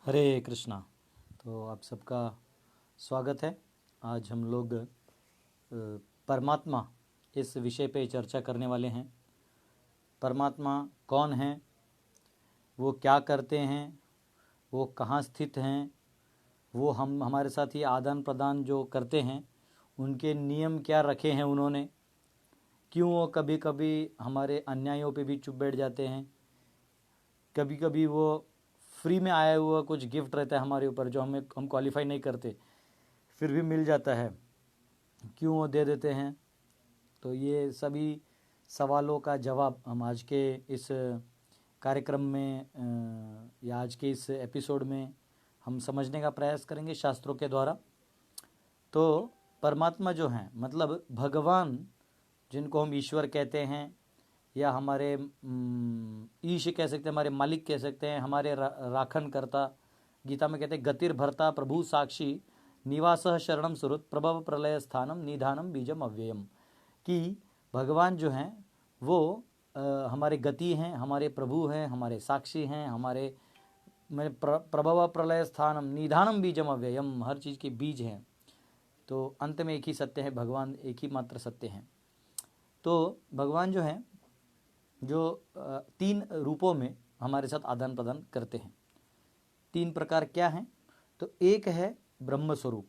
हरे कृष्णा। तो आप सबका स्वागत है। आज हम लोग परमात्मा इस विषय पे चर्चा करने वाले हैं। परमात्मा कौन है, वो क्या करते हैं, वो कहाँ स्थित हैं, वो हम हमारे साथ ही आदान प्रदान जो करते हैं उनके नियम क्या रखे हैं उन्होंने, क्यों वो कभी कभी हमारे अन्यायों पे भी चुप बैठ जाते हैं, कभी कभी वो फ्री में आया हुआ कुछ गिफ्ट रहता है हमारे ऊपर जो हम क्वालिफाई नहीं करते फिर भी मिल जाता है, क्यों वो दे देते हैं। तो ये सभी सवालों का जवाब हम आज के इस कार्यक्रम में या आज के इस एपिसोड में हम समझने का प्रयास करेंगे शास्त्रों के द्वारा। तो परमात्मा जो हैं मतलब भगवान, जिनको हम ईश्वर कहते हैं या हमारे ईश कह सकते हैं, हमारे मालिक कह सकते हैं, हमारे राखन करता। गीता में कहते हैं गतिर भरता प्रभु साक्षी निवास शरणम सुरुत प्रभव प्रलय स्थानम निधानम बीजम अव्ययम। कि भगवान जो हैं वो हमारे गति हैं, हमारे प्रभु हैं, हमारे साक्षी हैं, हमारे में प्रभव प्रलय स्थानम निधानम बीजम अव्ययम, हर चीज़ के बीज हैं। तो अंत में एक ही सत्य है, भगवान एक ही मात्र सत्य हैं। तो भगवान जो हैं जो तीन रूपों में हमारे साथ आदान प्रदान करते हैं। तीन प्रकार क्या हैं? तो एक है ब्रह्म स्वरूप,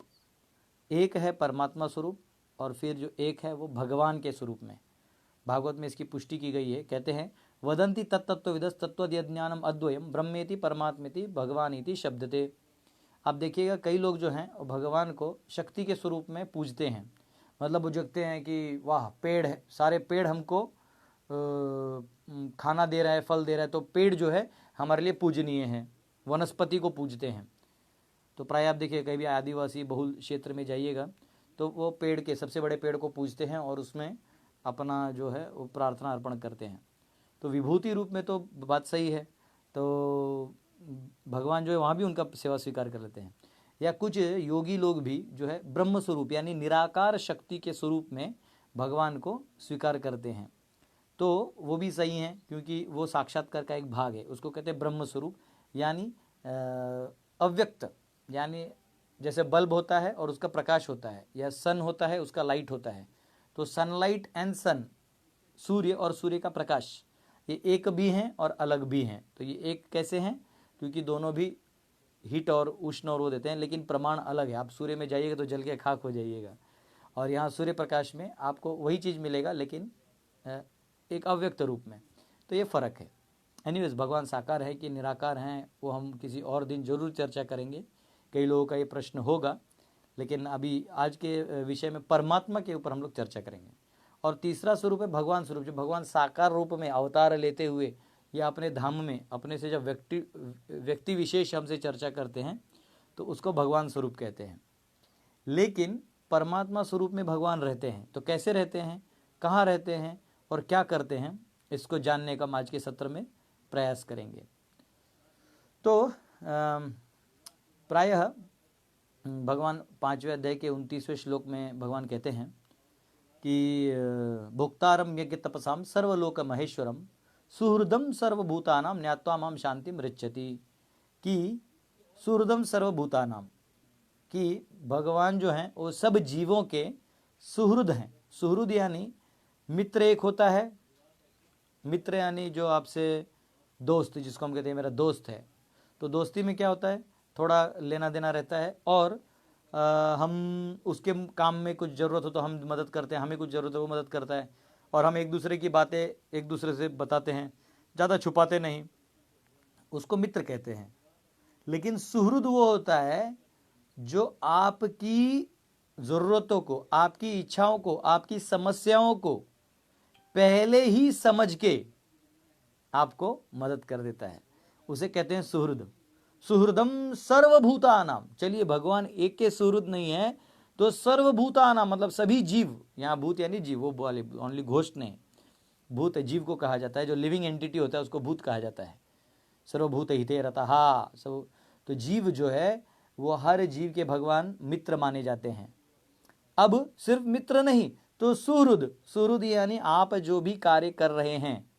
एक है परमात्मा स्वरूप, और फिर जो एक है वो भगवान के स्वरूप में। भागवत में इसकी पुष्टि की गई है। कहते हैं वदंती तत्तत्व विदस तत्वज्ञानम अद्वयम ब्रह्मेति परमात्मेति भगवानीति शब्दते। आप देखिएगा कई लोग जो हैं भगवान को शक्ति के स्वरूप में पूजते हैं। मतलब वो देखते हैं कि वाह पेड़ है, सारे पेड़ हमको खाना दे रहा है, फल दे रहा है, तो पेड़ जो है हमारे लिए पूजनीय है, वनस्पति को पूजते हैं। तो प्राय आप देखिए कहीं भी आदिवासी बहुल क्षेत्र में जाइएगा तो वो पेड़ के सबसे बड़े पेड़ को पूजते हैं और उसमें अपना जो है वो प्रार्थना अर्पण करते हैं। तो विभूति रूप में तो बात सही है, तो भगवान जो है वहाँ भी उनका सेवा स्वीकार कर लेते हैं। या कुछ योगी लोग भी जो है ब्रह्म स्वरूप यानी निराकार शक्ति के स्वरूप में भगवान को स्वीकार करते हैं। तो वो भी सही है क्योंकि वो साक्षात्कार का एक भाग है। उसको कहते हैं ब्रह्म स्वरूप यानी अव्यक्त, यानी जैसे बल्ब होता है और उसका प्रकाश होता है, या सन होता है उसका लाइट होता है। तो सनलाइट एंड सन, सूर्य और सूर्य का प्रकाश, ये एक भी हैं और अलग भी हैं। तो ये एक कैसे हैं? क्योंकि दोनों भी हीट और उष्ण और वो देते हैं, लेकिन प्रमाण अलग है। आप सूर्य में जाइएगा तो जल के खाक हो जाइएगा, और यहाँ सूर्य प्रकाश में आपको वही चीज़ मिलेगा लेकिन एक अव्यक्त रूप में। तो ये फ़र्क है। एनीवेज, भगवान साकार है कि निराकार हैं वो हम किसी और दिन जरूर चर्चा करेंगे। कई लोगों का ये प्रश्न होगा, लेकिन अभी आज के विषय में परमात्मा के ऊपर हम लोग चर्चा करेंगे। और तीसरा स्वरूप है भगवान स्वरूप, जो भगवान साकार रूप में अवतार लेते हुए या अपने धाम में अपने से जब व्यक्ति विशेष हमसे चर्चा करते हैं तो उसको भगवान स्वरूप कहते हैं। लेकिन परमात्मा स्वरूप में भगवान रहते हैं, तो कैसे रहते हैं, कहाँ रहते हैं और क्या करते हैं, इसको जानने का हम आज के सत्र में प्रयास करेंगे। तो प्रायः भगवान 5वें अध्याय के 29वें श्लोक में भगवान कहते हैं कि भोक्तारम यज्ञ तपसाम सर्वलोक महेश्वरम सुहृदम सर्वभूतानाम ज्ञात्वा माम शांतिम ऋच्छति। कि सुहृदम सर्वभूतानाम, कि भगवान जो हैं वो सब जीवों के सुहृद हैं। सुहृद यानी मित्र एक होता है, मित्र यानी जो आपसे दोस्त, जिसको हम कहते हैं मेरा दोस्त है। तो दोस्ती में क्या होता है, थोड़ा लेना देना रहता है, और हम उसके काम में कुछ ज़रूरत हो तो हम मदद करते हैं, हमें कुछ ज़रूरत है वो मदद करता है, और हम एक दूसरे की बातें एक दूसरे से बताते हैं, ज़्यादा छुपाते नहीं, उसको मित्र कहते हैं। लेकिन सुहृद वो होता है जो आपकी ज़रूरतों को, आपकी इच्छाओं को, आपकी समस्याओं को पहले ही समझ के आपको मदद कर देता है, उसे कहते हैं सुहृद। सुहृदम सर्वभूतानाम। चलिए भगवान एक के सुहृद नहीं है तो सर्वभूतानाम मतलब सभी जीव, यहाँ भूत यानी जीव, वो वाले ओनली घोस्ट नहीं, भूत जीव को कहा जाता है, जो लिविंग एंटिटी होता है उसको भूत कहा जाता है। सर्वभूत हिते रता, हाँ सब। तो जीव जो है वो हर जीव के भगवान मित्र माने जाते हैं। अब सिर्फ मित्र नहीं तो सुहृद, सुहृद यानी आप जो भी कार्य कर रहे हैं,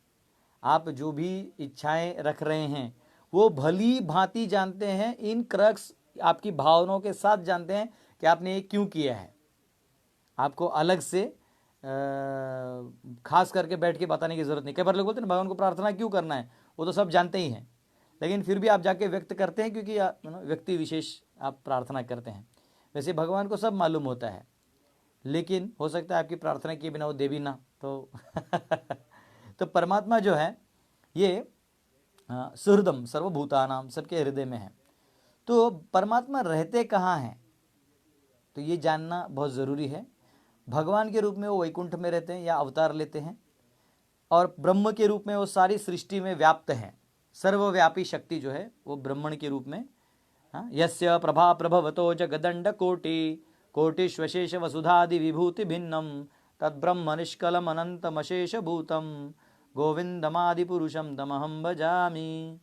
आप जो भी इच्छाएं रख रहे हैं, वो भली भांति जानते हैं, इन क्रक्स आपकी भावनाओं के साथ जानते हैं कि आपने ये क्यों किया है। आपको अलग से खास करके बैठ के बताने की जरूरत नहीं। कई बार लोग बोलते हैं भगवान को प्रार्थना क्यों करना है, वो तो सब जानते ही हैं, लेकिन फिर भी आप जाके व्यक्त करते हैं क्योंकि व्यक्ति विशेष आप प्रार्थना करते हैं। वैसे भगवान को सब मालूम होता है, लेकिन हो सकता है आपकी प्रार्थना किए बिना वो दे भी ना, तो तो परमात्मा जो है ये सुहृदम सर्वभूतानाम, सबके हृदय में है। तो परमात्मा रहते कहाँ हैं, तो ये जानना बहुत ज़रूरी है। भगवान के रूप में वो वैकुंठ में रहते हैं या अवतार लेते हैं, और ब्रह्म के रूप में वो सारी सृष्टि में व्याप्त हैं। सर्वव्यापी शक्ति जो है वो ब्रह्मण के रूप में, यस्य प्रभा प्रभवतो जगदंड कोटि कोटिश्वशेष वसुधादि विभूति भिन्नम तद्ब्रह्म निष्कलम अनंतमशेष भूतम गोविंदमादि पुरुषम तमहम भजामि,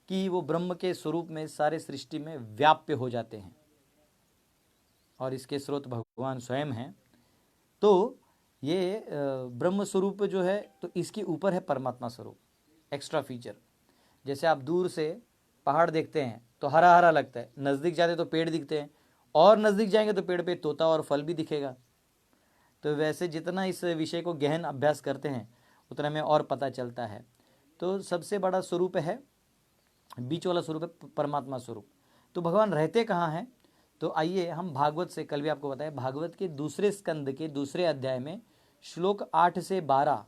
कि वो ब्रह्म के स्वरूप में सारे सृष्टि में व्याप्य हो जाते हैं, और इसके स्रोत भगवान स्वयं हैं। तो ये ब्रह्म स्वरूप जो है, तो इसके ऊपर है परमात्मा स्वरूप, एक्स्ट्रा फीचर। जैसे आप दूर से पहाड़ देखते हैं तो हरा हरा लगता है, नज़दीक जाते तो पेड़ दिखते हैं, और नज़दीक जाएंगे तो पेड़ पे तोता और फल भी दिखेगा। तो वैसे जितना इस विषय को गहन अभ्यास करते हैं उतना हमें और पता चलता है। तो सबसे बड़ा स्वरूप है, बीच वाला स्वरूप है परमात्मा स्वरूप। तो भगवान रहते कहाँ हैं, तो आइए हम भागवत से, कल भी आपको बताया, भागवत के दूसरे स्कंद के दूसरे अध्याय में श्लोक 8 से 12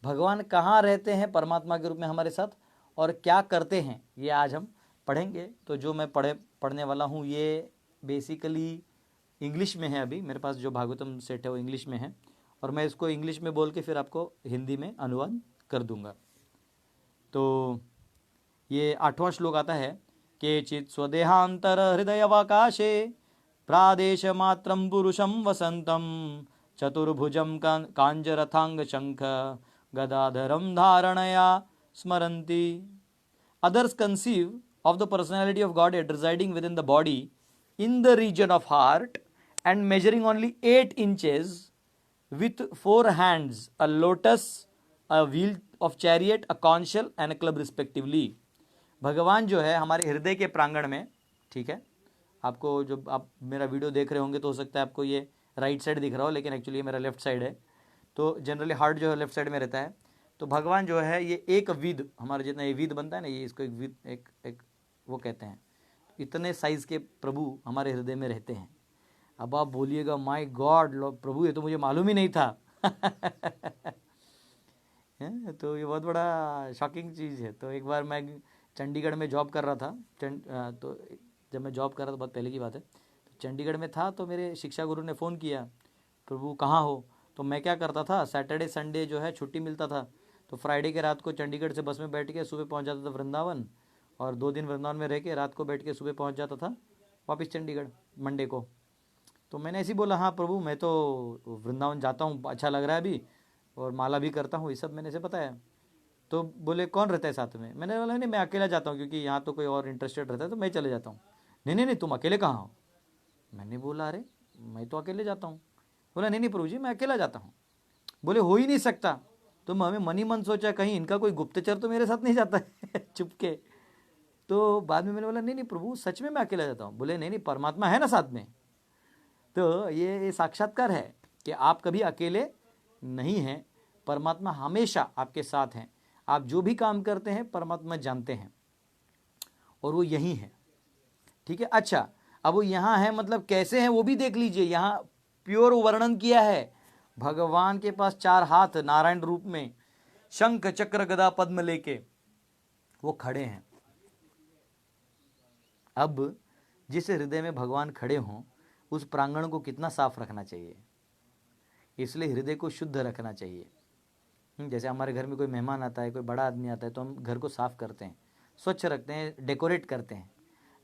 भगवान कहाँ रहते हैं परमात्मा के रूप में हमारे साथ, और क्या करते हैं, ये आज हम पढ़ेंगे। तो जो मैं पढ़ने वाला हूँ ये बेसिकली इंग्लिश में है। अभी मेरे पास जो भागवतम सेट है वो इंग्लिश में है, और मैं इसको इंग्लिश में बोल के फिर आपको हिंदी में अनुवाद कर दूंगा। तो ये 8वां श्लोक आता है, केचित् स्वदेहांतर हृदयवाकाशे प्रादेश मात्रं पुरुषं वसंतं चतुर्भुजं कांजरथांग शंख गदाधरं धारणया स्मरन्ति। Others conceive of the personality of Godhead residing within the body in the region of heart and measuring only 8 inches, with 4 hands, a lotus, a wheel of chariot, a conch shell and a club respectively. भगवान जो है हमारे हृदय के प्रांगण में, ठीक है, आपको जो आप मेरा वीडियो देख रहे होंगे तो हो सकता है आपको ये राइट साइड दिख रहा हो, लेकिन एक्चुअली ये मेरा लेफ्ट साइड है। तो जनरली हार्ट जो है लेफ्ट साइड में रहता है। तो भगवान जो है ये एक विद, हमारा जितना ये विद बनता है ना, ये इसको एक विद, एक वो कहते हैं। इतने साइज के प्रभु हमारे हृदय में रहते हैं। अब आप बोलिएगा माय गॉड प्रभु, ये तो मुझे मालूम ही नहीं था। तो ये बहुत बड़ा शॉकिंग चीज़ है। तो एक बार मैं चंडीगढ़ में जॉब कर रहा था, तो जब मैं जॉब कर रहा था, बहुत पहले की बात है, तो चंडीगढ़ में था, तो मेरे शिक्षा गुरु ने फ़ोन किया, प्रभु कहाँ हो। तो मैं क्या करता था, सैटरडे संडे जो है छुट्टी मिलता था, तो फ्राइडे के रात को चंडीगढ़ से बस में बैठ के सुबह पहुंच जाता था वृंदावन, और 2 दिन वृंदावन में रह के रात को बैठ के सुबह पहुंच जाता था वापस चंडीगढ़ मंडे को। तो मैंने ऐसे ही बोला, हाँ प्रभु मैं तो वृंदावन जाता हूँ, अच्छा लग रहा है अभी, और माला भी करता हूँ, ये सब मैंने ऐसे बताया। तो बोले कौन रहता है साथ में, मैंने बोला नहीं मैं अकेला जाता हूँ, क्योंकि यहाँ तो कोई और इंटरेस्टेड रहता है तो मैं चले जाता हूँ। नहीं तुम अकेले कहाँ हो। मैंने बोला अरे मैं तो अकेले जाता हूँ। बोला नहीं प्रभु जी मैं अकेला जाता हूँ। बोले हो ही नहीं सकता। तो हमें मन ही मन सोचा कहीं इनका कोई गुप्तचर तो मेरे साथ नहीं जाता है चुपके। तो बाद में मैंने बोला नहीं प्रभु सच में मैं अकेला जाता हूँ। बोले नहीं परमात्मा है ना साथ में। तो ये साक्षात्कार है कि आप कभी अकेले नहीं हैं, परमात्मा हमेशा आपके साथ हैं। आप जो भी काम करते हैं परमात्मा जानते हैं, और वो यही है, ठीक है। अच्छा अब वो यहाँ है, मतलब कैसे हैं वो भी देख लीजिए। यहाँ प्योर वर्णन किया है, भगवान के पास 4 हाथ नारायण रूप में, शंख चक्र गदा पद्म लेके वो खड़े हैं। अब जिस हृदय में भगवान खड़े हों उस प्रांगण को कितना साफ रखना चाहिए, इसलिए हृदय को शुद्ध रखना चाहिए। जैसे हमारे घर में कोई मेहमान आता है, कोई बड़ा आदमी आता है, तो हम घर को साफ करते हैं, स्वच्छ रखते हैं, डेकोरेट करते हैं।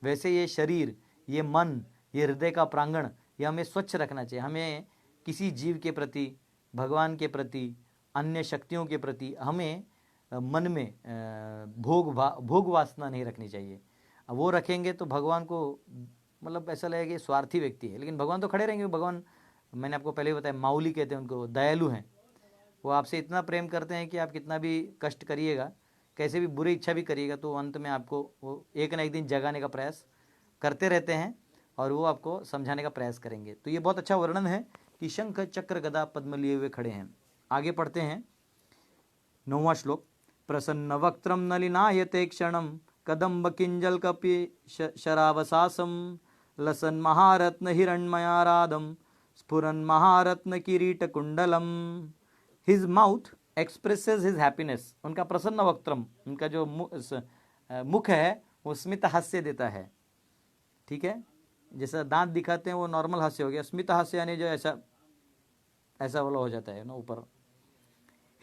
वैसे ये शरीर, ये मन, ये हृदय का प्रांगण, ये हमें स्वच्छ रखना चाहिए। हमें किसी जीव के प्रति, भगवान के प्रति, अन्य शक्तियों के प्रति हमें मन में भोग वासना नहीं रखनी चाहिए। अब वो रखेंगे तो भगवान को मतलब ऐसा लगेगा कि स्वार्थी व्यक्ति है, लेकिन भगवान तो खड़े रहेंगे। भगवान मैंने आपको पहले ही बताया माउली कहते हैं उनको, दयालु हैं। वो आपसे इतना प्रेम करते हैं कि आप कितना भी कष्ट करिएगा, कैसे भी बुरी इच्छा भी करिएगा तो अंत में आपको वो एक ना एक दिन जगाने का प्रयास करते रहते हैं और वो आपको समझाने का प्रयास करेंगे। तो ये बहुत अच्छा वर्णन है कि शंख चक्र गदा पद्म लिए हुए खड़े हैं। आगे पढ़ते हैं 9वां श्लोक। प्रसन्न वक्त्रम नलिनायते क्षणम कदम्ब किंजल कपि शरावसासम लसन महारत्न हिरण्मयारादम स्फुरन महारत्न किरीट कुंडलम। His mouth expresses his happiness. उनका प्रसन्न वक्त्रम, उनका जो मुख है वो स्मित हास्य देता है। ठीक है, जैसा दांत दिखाते हैं वो नॉर्मल हास्य हो गया, स्मित हास्य यानी जो ऐसा ऐसा वाला हो जाता है ना ऊपर।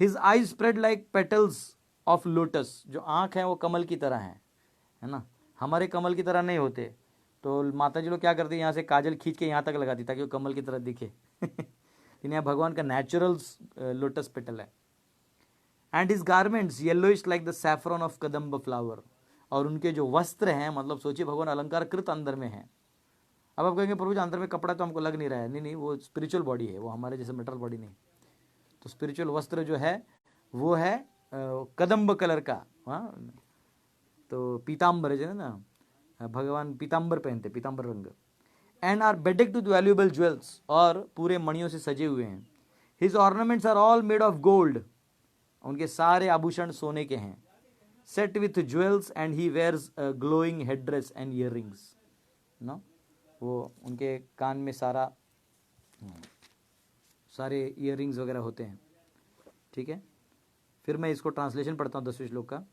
His eyes spread like petals of lotus. जो आंख है वो कमल की तरह है ना, हमारे कमल की तरह नहीं होते। तो माता जी लोग क्या करती है, यहाँ से काजल खींच के यहाँ तक लगाती ताकि वो कमल की तरह दिखे। लेकिन यहाँ भगवान का नेचुरल लोटस पेटल है। And his garments yellowish like the saffron of kadamba flower. और उनके जो वस्त्र हैं, मतलब सोचिए भगवान अलंकार कृत अंदर में है। अब आप कहेंगे प्रभु जी अंदर में कपड़ा तो हमको लग नहीं रहा है। नहीं, वो स्पिरिचुअल बॉडी है, वो हमारे जैसे मेटल बॉडी नहीं। तो स्पिरिचुअल वस्त्र जो है वो है कदम्ब कलर का। हाँ, तो पीताम्बर जो है ना, भगवान पीताम्बर पहनते, पीताम्बर रंग। And are bedecked with valuable jewels. और पूरे मणियों से सजे हुए हैं। His ornaments are all made of gold. उनके सारे आभूषण सोने के हैं। Set with jewels and he wears glowing head dress and ear rings. No, वो उनके कान में सारे ईयर रिंग्स वगैरह होते हैं। ठीक है, फिर मैं इसको ट्रांसलेशन पढ़ता हूँ 10वें श्लोक का।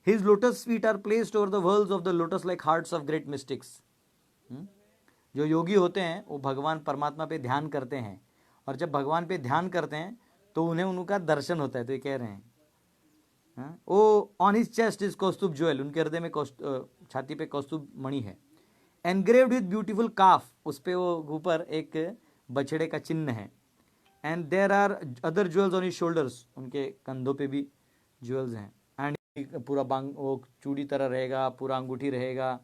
His lotus feet are placed over the worlds of the lotus like hearts of great mystics. जो योगी होते हैं वो भगवान परमात्मा पे ध्यान करते हैं, और जब भगवान पे ध्यान करते हैं तो उन्हें उनका दर्शन होता है। तो ये कह रहे हैं oh on his chest is Kaustubha jewel. उनके हृदय में छाती पे कौस्तुभ मणि है। Engraved with beautiful calf. उस पे वो ऊपर एक बछड़े का चिन्ह है। And there are other jewels on his shoulders. उनके कंधों पे भी ज्वेल्स हैं। एंड पूरा बांग वो चूड़ी तरह रहेगा, पूरा अंगूठी रहेगा,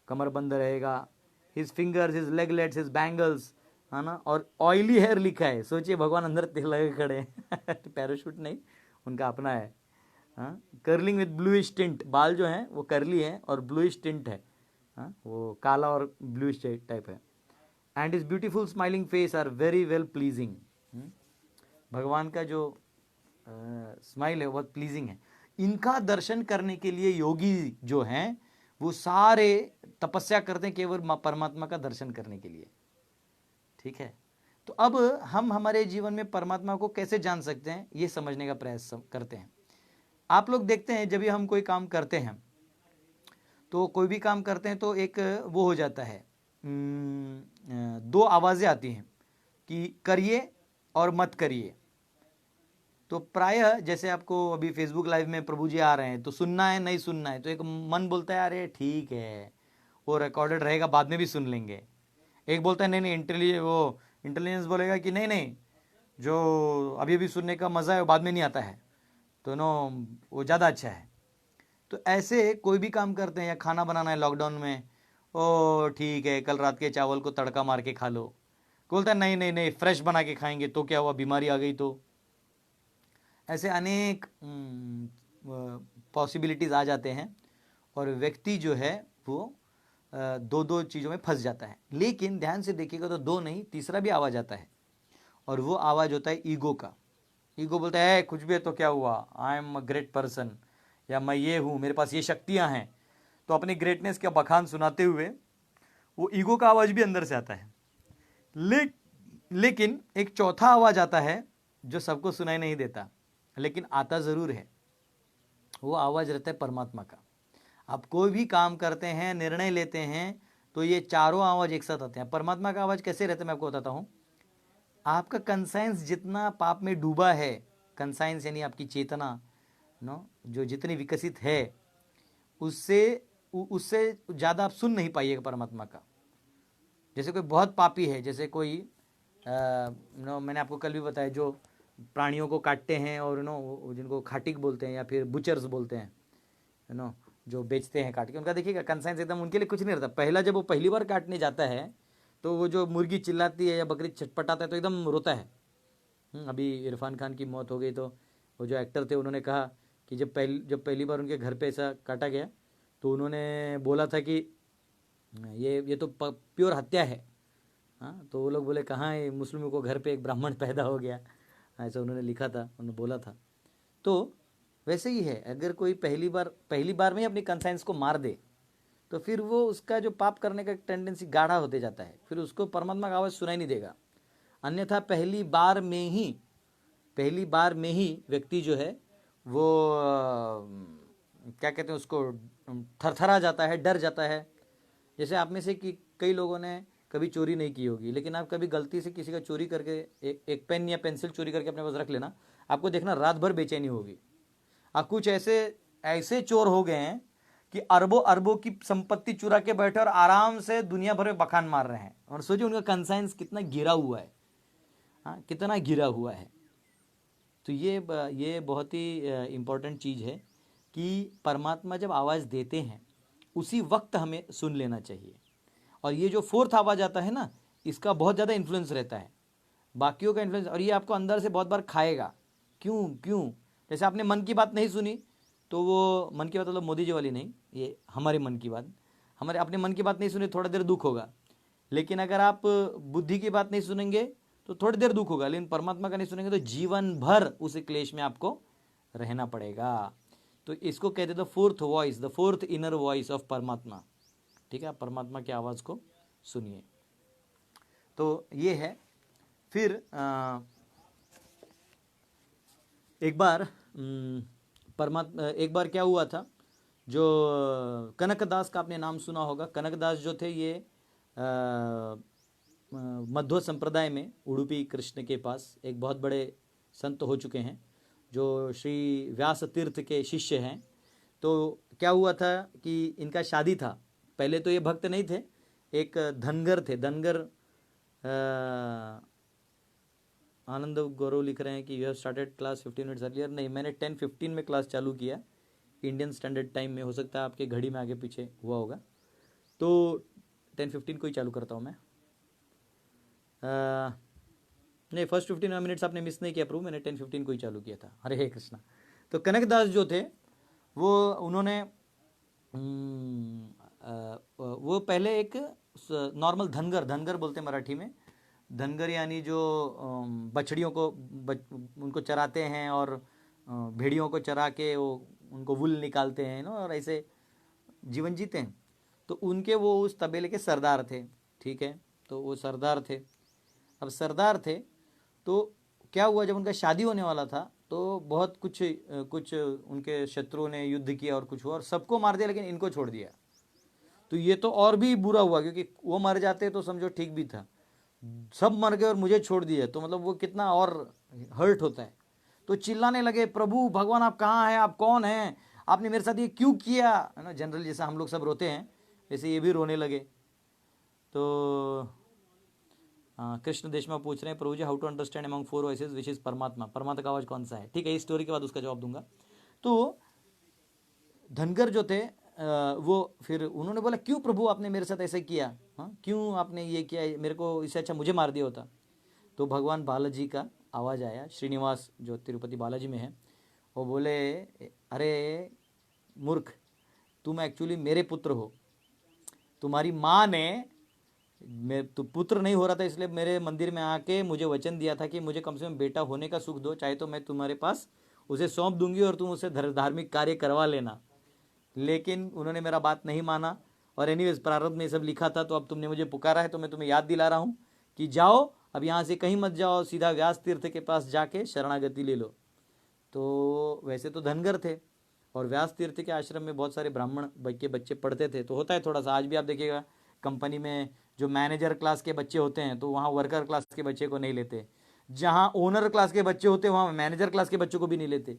कमरबंद रहेगा। His fingers, his leglets, his bangles, है ना। और ऑयली हेयर लिखा है। सोचिए भगवान अंदर तेल लगे खड़े हैं। पैराशूट नहीं, उनका अपना है। Curling with bluish tint. बाल जो हैं वो कर्ली है और ब्लूइश टिंट है। वो काला और ब्लूइश टाइप है। And his beautiful smiling face are very well pleasing. भगवान का जो स्माइल है बहुत प्लीजिंग है। इनका दर्शन करने के लिए योगी जो हैं वो सारे तपस्या करते हैं केवल परमात्मा का दर्शन करने के लिए। ठीक है, तो अब हम हमारे जीवन में परमात्मा को कैसे जान सकते हैं ये समझने का प्रयास करते हैं। आप लोग देखते हैं जब भी हम कोई काम करते हैं तो कोई भी काम करते हैं तो एक वो हो जाता है, दो आवाज़ें आती हैं कि करिए और मत करिए। तो प्रायः जैसे आपको अभी फेसबुक लाइव में प्रभु जी आ रहे हैं तो सुनना है नहीं सुनना है, तो एक मन बोलता है अरे ठीक है वो रिकॉर्डेड रहेगा बाद में भी सुन लेंगे। एक बोलता है नहीं इंटेलिजेंस बोलेगा कि नहीं जो अभी अभी सुनने का मज़ा है वो बाद में नहीं आता है, तो वो ज़्यादा अच्छा है। तो ऐसे कोई भी काम करते हैं, या खाना बनाना है लॉकडाउन में, ओ ठीक है कल रात के चावल को तड़का मार के खा लो। बोलता है नहीं फ्रेश बना के खाएंगे, तो क्या हुआ बीमारी आ गई। तो ऐसे अनेक पॉसिबिलिटीज़ आ जाते हैं और व्यक्ति जो है वो दो चीज़ों में फंस जाता है। लेकिन ध्यान से देखिएगा तो दो नहीं तीसरा भी आवाज़ आता है, और वो आवाज़ होता है ईगो का। ईगो बोलता है कुछ भी है तो क्या हुआ, I am a great person, या मैं ये हूँ, मेरे पास ये शक्तियाँ हैं। तो अपनी ग्रेटनेस का बखान सुनाते हुए वो ईगो का आवाज़ भी अंदर से आता है। लेकिन एक चौथा आवाज़ आता है जो सबको सुनाई नहीं देता, लेकिन आता ज़रूर है। वो आवाज़ रहता है परमात्मा का। आप कोई भी काम करते हैं, निर्णय लेते हैं, तो ये चारों आवाज़ एक साथ आते हैं। परमात्मा का आवाज़ कैसे रहता है मैं आपको बताता हूँ। आपका कंसाइंस जितना पाप में डूबा है, कंसाइंस यानी आपकी चेतना जो जितनी विकसित है, उससे ज़्यादा आप सुन नहीं पाइएगा परमात्मा का। जैसे कोई बहुत पापी है, जैसे कोई मैंने आपको कल भी बताया जो प्राणियों को काटते हैं और जिनको खाटिक बोलते हैं या फिर बुचर्स बोलते हैं जो बेचते हैं काट के, उनका देखिएगा कंसाइंस एकदम उनके लिए कुछ नहीं रहता। पहला जब वो पहली बार काटने जाता है तो वो जो मुर्गी चिल्लाती है या बकरी छटपटाता है तो एकदम रोता है। अभी इरफान खान की मौत हो गई तो वो जो एक्टर थे उन्होंने कहा कि जब पहली बार उनके घर पे ऐसा काटा गया तो उन्होंने बोला था कि ये तो प्योर हत्या है। हाँ, तो वो लोग बोले कहाँ है, मुस्लिमों को घर पे एक ब्राह्मण पैदा हो गया, ऐसा उन्होंने लिखा था, उन्होंने बोला था। तो वैसे ही है, अगर कोई पहली बार में ही अपनी कंसाइंस को मार दे तो फिर वो उसका जो पाप करने का टेंडेंसी गाढ़ा होते जाता है, फिर उसको परमात्मा का आवाज़ सुनाई नहीं देगा। अन्यथा पहली बार में ही व्यक्ति जो है वो क्या कहते हैं उसको, थरथरा जाता है, डर जाता है। जैसे आप में से कि कई लोगों ने कभी चोरी नहीं की होगी, लेकिन आप कभी गलती से किसी का चोरी करके एक पेन या पेंसिल चोरी करके अपने पास रख लेना, आपको देखना रात भर बेचैनी होगी। आप कुछ ऐसे चोर हो गए हैं कि अरबों अरबों की संपत्ति चुरा के बैठे और आराम से दुनिया भर में बखान मार रहे हैं, और सोचिए उनका कंसाइंस कितना गिरा हुआ है। हाँ, कितना गिरा हुआ है। तो ये बहुत ही इम्पोर्टेंट चीज़ है कि परमात्मा जब आवाज़ देते हैं उसी वक्त हमें सुन लेना चाहिए। और ये जो फोर्थ आवाज़ आता है ना, इसका बहुत ज़्यादा इन्फ्लुएंस रहता है, बाकियों का इन्फ्लुएंस, और ये आपको अंदर से बहुत बार खाएगा। क्यों जैसे आपने मन की बात नहीं सुनी, तो वो मन की बात मतलब मोदी जी वाली नहीं, ये हमारे मन की बात, हमारे अपने मन की बात नहीं सुनी, थोड़ा देर दुख होगा। लेकिन अगर आप बुद्धि की बात नहीं सुनेंगे तो थोड़ी देर दुख होगा, लेकिन परमात्मा का नहीं सुनेंगे तो जीवन भर उस क्लेश में आपको रहना पड़ेगा। तो इसको कहते the fourth voice, the fourth inner voice of परमात्मा। ठीक है, आप परमात्मा की आवाज़ को सुनिए। तो ये है। फिर एक बार क्या हुआ था, जो कनकदास का आपने नाम सुना होगा। कनकदास जो थे ये मध्व संप्रदाय में उडुपी कृष्ण के पास एक बहुत बड़े संत हो चुके हैं, जो श्री व्यास तीर्थ के शिष्य हैं। तो क्या हुआ था कि इनका शादी था। पहले तो ये भक्त नहीं थे, एक धनगर थे। धनगर आनंद गौरव लिख रहे हैं कि you have started class 15 minutes earlier. नहीं, मैंने 10:15 में क्लास चालू किया, इंडियन स्टैंडर्ड टाइम में। हो सकता है आपके घड़ी में आगे पीछे हुआ होगा, तो 10:15 को ही चालू करता हूँ मैं। नहीं, फर्स्ट 15 मिनट्स आपने मिस नहीं किया प्रभु, मैंने 10:15 को ही चालू किया था। हरे कृष्णा। तो कनकदास जो थे उन्होंने वो पहले एक नॉर्मल धनगर बोलते हैं मराठी में। धनगर यानी जो बछड़ियों को उनको चराते हैं और भेड़ियों को चरा के वो उनको वुल निकालते हैं ना, और ऐसे जीवन जीते हैं। तो उनके वो उस तबेले के सरदार थे। ठीक है, तो वो सरदार थे। अब सरदार थे तो क्या हुआ, जब उनका शादी होने वाला था तो बहुत कुछ उनके शत्रुओं ने युद्ध किया और कुछ हुआ और सबको मार दिया, लेकिन इनको छोड़ दिया। तो ये तो और भी बुरा हुआ, क्योंकि वो मर जाते तो समझो ठीक भी था, सब मर गए और मुझे छोड़ दिया, तो मतलब वो कितना और हर्ट होता है। तो चिल्लाने लगे, प्रभु भगवान आप कहाँ हैं, आप कौन हैं, आपने मेरे साथ ये क्यों किया, है ना। जनरल जैसा हम लोग सब रोते हैं वैसे ये भी रोने लगे। तो कृष्ण देशमुख पूछ रहे हैं, Prabhu ji how to understand among 4 voices which is Paramatma, परमात्मा का आवाज कौन सा है। ठीक है, इस स्टोरी के बाद उसका जवाब दूंगा। तो धनगर जो थे वो फिर उन्होंने बोला, क्यों प्रभु आपने मेरे साथ ऐसे किया, हाँ क्यों आपने ये किया, मेरे को इससे अच्छा मुझे मार दिया होता। तो भगवान बालाजी का आवाज़ आया, श्रीनिवास जो तिरुपति बालाजी में है, वो बोले, अरे मूर्ख, तुम एक्चुअली मेरे पुत्र हो। तुम्हारी माँ ने, मैं तो पुत्र नहीं हो रहा था इसलिए मेरे मंदिर में आके मुझे वचन दिया था कि मुझे कम से कम बेटा होने का सुख दो, चाहे तो मैं तुम्हारे पास उसे सौंप दूंगी और तुम उसे धार्मिक कार्य करवा लेना। लेकिन उन्होंने मेरा बात नहीं माना, और एनीवेज प्रारब्ध में सब लिखा था। तो अब तुमने मुझे पुकारा है तो मैं तुम्हें याद दिला रहा हूँ कि जाओ, अब यहाँ से कहीं मत जाओ, सीधा व्यास तीर्थ के पास जाके शरणागति ले लो। तो वैसे तो धनगर थे, और व्यास तीर्थ के आश्रम में बहुत सारे ब्राह्मण के बच्चे पढ़ते थे। तो होता है थोड़ा सा, आज भी आप देखिएगा कंपनी में जो मैनेजर क्लास के बच्चे होते हैं तो वहाँ वर्कर क्लास के बच्चे को नहीं लेते, जहाँ ओनर क्लास के बच्चे होते हैं वहाँ मैनेजर क्लास के बच्चों को भी नहीं लेते,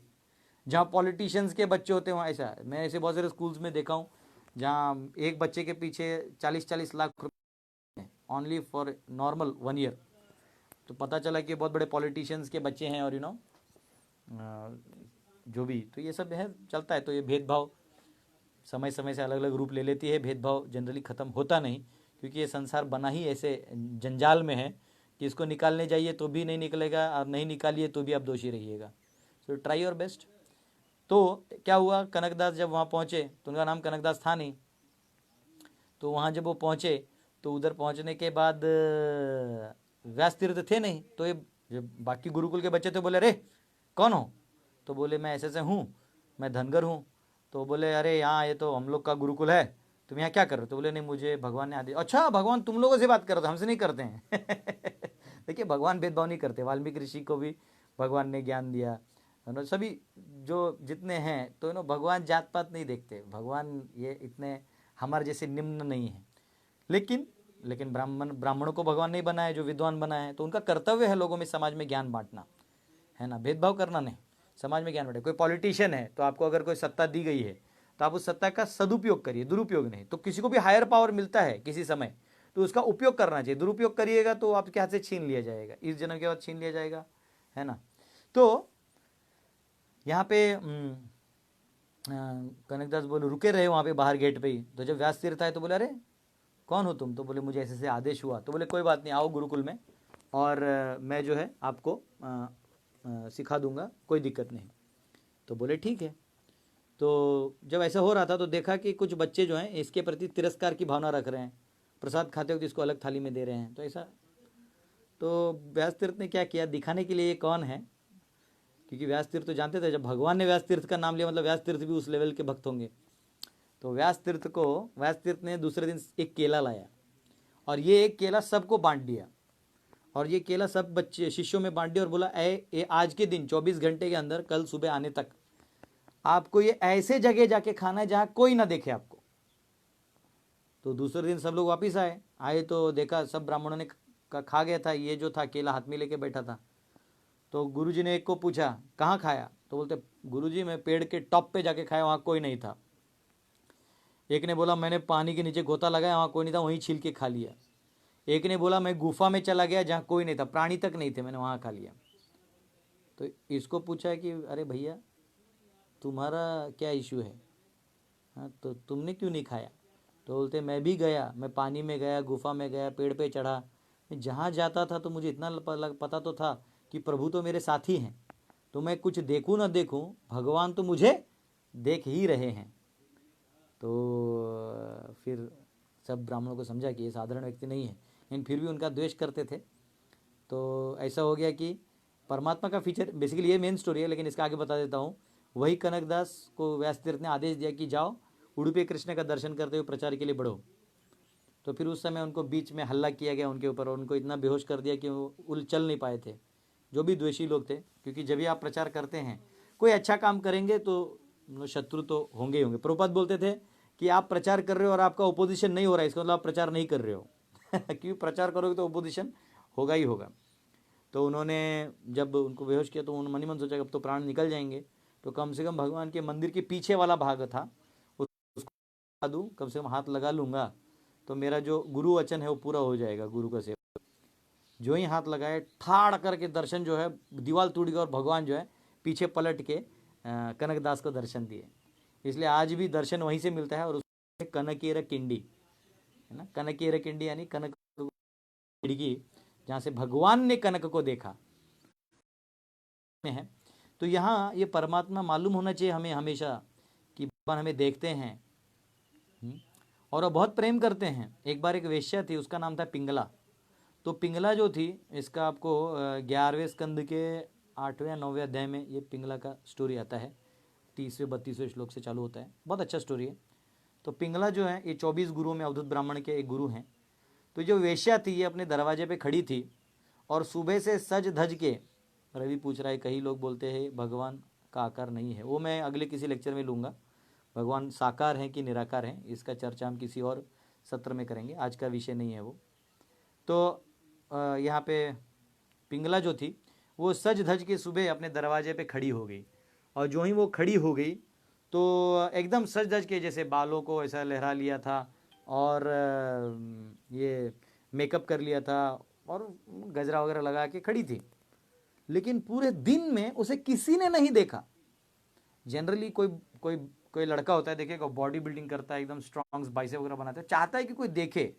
जहाँ पॉलिटिशियंस के बच्चे होते हैं वहाँ ऐसा। मैं ऐसे बहुत सारे स्कूल्स में देखा हूँ जहाँ एक बच्चे के पीछे 40-40 लाख रुपये ओनली फॉर नॉर्मल 1 ईयर। तो पता चला कि बहुत बड़े पॉलिटिशियंस के बच्चे हैं, और यू नो जो भी, तो ये सब है, चलता है। तो ये भेदभाव समय समय से अलग अलग रूप ले लेती है। भेदभाव जनरली ख़त्म होता नहीं, क्योंकि ये संसार बना ही ऐसे जंजाल में है कि इसको निकालने जाइए तो भी नहीं निकलेगा, और नहीं निकालिए तो भी आप दोषी रहिएगा। So try your best. तो क्या हुआ, कनकदास जब वहाँ पहुँचे तो उनका नाम कनकदास था नहीं, तो वहाँ जब वो पहुँचे तो उधर पहुँचने के बाद व्यास तीर्थ थे नहीं, तो ये जब बाकी गुरुकुल के बच्चे थे बोले अरे कौन हो, तो बोले मैं ऐसे से हूँ, मैं धनगर हूँ। तो बोले अरे यहाँ ये तो हम लोग का गुरुकुल है, तुम यहाँ क्या कर रहे हो, तो बोले नहीं मुझे भगवान ने आदेश। अच्छा भगवान तुम लोगों से बात कर रहे हो, हमसे नहीं करते हैं। देखिए भगवान भेदभाव नहीं करते, वाल्मीकि ऋषि को भी भगवान ने ज्ञान दिया, सभी जो जितने हैं, तो भगवान जात पात नहीं देखते, भगवान ये इतने हमारे जैसे निम्न नहीं है। लेकिन ब्राह्मणों को भगवान नहीं बनाया, जो विद्वान बनाए हैं, तो उनका कर्तव्य है लोगों में समाज में ज्ञान बांटना, है ना, भेदभाव करना नहीं, समाज में ज्ञान बांटे। कोई पॉलिटिशियन है तो आपको अगर कोई सत्ता दी गई है तो आप उस सत्ता का सदुपयोग करिए, दुरुपयोग नहीं। तो किसी को भी हायर पावर मिलता है किसी समय, तो उसका उपयोग करना चाहिए, दुरुपयोग करिएगा तो आपके हाथ से छीन लिया जाएगा, इस जन्म के बाद छीन लिया जाएगा, है ना। तो यहाँ पे कनकदास बोले रुके रहे वहाँ पे बाहर गेट पे ही। तो जब व्यास तीर्थ आए तो बोले अरे कौन हो तुम, तो बोले मुझे ऐसे से आदेश हुआ। तो बोले कोई बात नहीं, आओ गुरुकुल में और मैं जो है आपको सिखा दूंगा, कोई दिक्कत नहीं। तो बोले ठीक है। तो जब ऐसा हो रहा था तो देखा कि कुछ बच्चे जो हैं इसके प्रति तिरस्कार की भावना रख रहे हैं, प्रसाद खाते वक्त इसको अलग थाली में दे रहे हैं। तो ऐसा, तो व्यास तीर्थ ने क्या किया, दिखाने के लिए ये कौन है, क्योंकि व्यास तीर्थ तो जानते थे जब भगवान ने व्यास तीर्थ का नाम लिया मतलब व्यास तीर्थ भी उस लेवल के भक्त होंगे। तो व्यास तीर्थ ने दूसरे दिन एक केला लाया और ये एक केला सबको बांट दिया, और ये केला सब बच्चे शिष्यों में बांट दिया और बोला ए आज के दिन 24 घंटे के अंदर कल सुबह आने तक आपको ये ऐसे जगह जाके खाना है जहां कोई ना देखे आपको। तो दूसरे दिन सब लोग वापिस आए तो देखा सब ब्राह्मणों ने खा गया था, ये जो था केला हाथ में लेके बैठा था। तो गुरुजी ने एक को पूछा कहाँ खाया, तो बोलते गुरुजी मैं पेड़ के टॉप पे जाके खाया, वहाँ कोई नहीं था। एक ने बोला मैंने पानी के नीचे गोता लगाया, वहाँ कोई नहीं था, वहीं छील के खा लिया। एक ने बोला मैं गुफा में चला गया जहाँ कोई नहीं था, प्राणी तक नहीं थे, मैंने वहाँ खा लिया। तो इसको पूछा कि अरे भैया तुम्हारा क्या इशू है, हाँ तो तुमने क्यों नहीं खाया। तो बोलते मैं भी गया, मैं पानी में गया, गुफा में गया, पेड़ पे चढ़ा, मैं जहाँ जाता था तो मुझे इतना पता तो था कि प्रभु तो मेरे साथी हैं, तो मैं कुछ देखूँ ना देखूँ भगवान तो मुझे देख ही रहे हैं। तो फिर सब ब्राह्मणों को समझा कि ये साधारण व्यक्ति नहीं है, लेकिन फिर भी उनका द्वेष करते थे। तो ऐसा हो गया कि परमात्मा का फीचर, बेसिकली ये मेन स्टोरी है, लेकिन इसका आगे बता देता हूँ। वही कनकदास को व्यास तीर्थ ने आदेश दिया कि जाओ उडुपी कृष्ण का दर्शन करते हुए प्रचार के लिए बढ़ो। तो फिर उस समय उनको बीच में हल्ला किया गया उनके ऊपर, और उनको इतना बेहोश कर दिया कि वो चल नहीं पाए थे, जो भी द्वेषी लोग थे। क्योंकि जब भी आप प्रचार करते हैं, कोई अच्छा काम करेंगे तो शत्रु तो होंगे ही होंगे। प्रभुपाद बोलते थे कि आप प्रचार कर रहे हो और आपका ओपोजिशन नहीं हो रहा है, इसका मतलब आप प्रचार नहीं कर रहे हो। क्योंकि प्रचार करोगे तो ओपोजिशन होगा ही होगा। तो उन्होंने जब उनको बेहोश किया तो उन्होंने मन ही मन सोचा कि अब तो प्राण निकल जाएंगे, तो कम से कम भगवान के मंदिर के पीछे वाला भाग था उसको लगा दूँ, कम से कम हाथ लगा लूँगा तो मेरा जो गुरु वचन है वो पूरा हो जाएगा, गुरु का सेवा। जो ही हाथ लगाए ठाड़ करके दर्शन जो है दीवार टूट गया और भगवान जो है पीछे पलट के कनकदास को दर्शन दिए। इसलिए आज भी दर्शन वहीं से मिलता है, और उसमें कनकेर किंडी है ना, कनकेर किंडी यानी कनक खिड़की, जहाँ से भगवान ने कनक को देखा है। तो यहाँ ये परमात्मा मालूम होना चाहिए हमें हमेशा कि भगवान हमें देखते हैं और वो बहुत प्रेम करते हैं। एक बार एक वेश्या थी, उसका नाम था पिंगला। तो पिंगला जो थी, इसका आपको 11वें स्कंद के 8वें या 9वें अध्याय में ये पिंगला का स्टोरी आता है, 30वें 32वें श्लोक से चालू होता है, बहुत अच्छा स्टोरी है। तो पिंगला जो है ये 24 गुरुओं में अवधूत ब्राह्मण के एक गुरु हैं। तो जो वेश्या थी ये अपने दरवाजे पे खड़ी थी और सुबह से सज धज के, रवि पूछ रहा है कई लोग बोलते हैं भगवान का आकार नहीं है, वो मैं अगले किसी लेक्चर में लूँगा, भगवान साकार हैं कि निराकार हैं, इसका चर्चा हम किसी और सत्र में करेंगे, आज का विषय नहीं है वो। तो यहाँ पे पिंगला जो थी वो सज धज के सुबह अपने दरवाजे पे खड़ी हो गई, और जो ही वो खड़ी हो गई तो एकदम सज धज के, जैसे बालों को ऐसा लहरा लिया था और ये मेकअप कर लिया था और गजरा वगैरह लगा के खड़ी थी। लेकिन पूरे दिन में उसे किसी ने नहीं देखा। जनरली कोई कोई कोई लड़का होता है, देखिएगा बॉडी बिल्डिंग करता है, एकदम स्ट्रॉन्ग बाइसेप वगैरह बनाता है, चाहता है कि कोई देखे।